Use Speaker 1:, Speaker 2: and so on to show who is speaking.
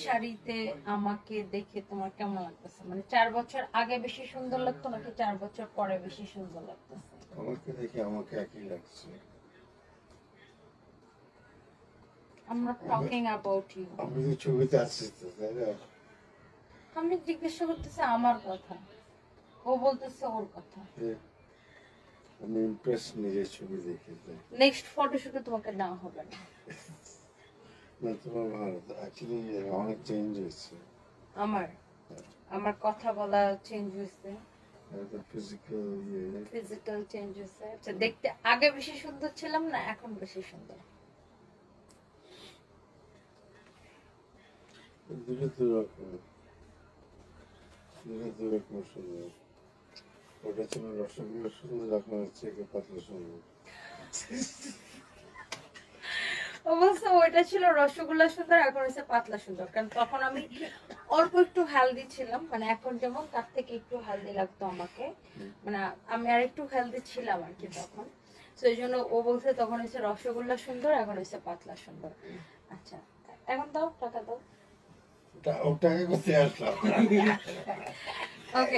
Speaker 1: শাড়িতে আমাকে দেখে তোমার কেমন লাগতেছে? মানে 4 বছর আগে বেশি সুন্দর লাগতো নাকি 4 বছর পরে বেশি সুন্দর লাগতেছে?
Speaker 2: আমাকে দেখে আমাকে একই লাগছে।
Speaker 1: আমরা টকিং অ্যাবাউট ইউ।
Speaker 2: আমি তো ছবিতে আছি তো, তাই না?
Speaker 1: আমি জিজ্ঞাসা করতেছি আমার কথা, ও বলতেছে ওর কথা।
Speaker 2: আমি ইমপ্রেস নিজের ছবি দেখে।
Speaker 1: নেক্সট ফটোশুটে তোমাকে নেওয়া হবে না।
Speaker 2: না, তোমার ভালো অ্যাকচুয়ালি অনেক চেঞ্জ হয়েছে।
Speaker 1: আমার আমার কথা বলা চেঞ্জ হয়েছে,
Speaker 2: ফিজিক্যাল
Speaker 1: ফিজিক্যাল চেঞ্জ হয়েছে। আচ্ছা, দেখতে আগে বেশি সুন্দর ছিলাম না এখন বেশি সুন্দর?
Speaker 2: দুটো দুরকম, দুটো দুরকম সুন্দর। ওটা ছিল রসগোল্লা সুন্দর, এখন হচ্ছে পাতলা সুন্দর।
Speaker 1: অবশ্য ওইটা ছিল রসগোল্লা সুন্দর, এখন হচ্ছে পাতলা সুন্দর। কারণ তখন আমি অল্প একটু হেলদি ছিলাম, মানে এখন যেমন তার থেকে একটু হেলদি লাগতো আমাকে, মানে আমি আর একটু হেলদি ছিলাম আর কি তখন। তো এই জন্য ও বলছে তখন হচ্ছে রসগোল্লা সুন্দর, এখন হচ্ছে পাতলা সুন্দর। আচ্ছা, এখন দাও, টাকা দাও।
Speaker 2: ওটাকে কোথায় আসলাম?
Speaker 1: ওকে।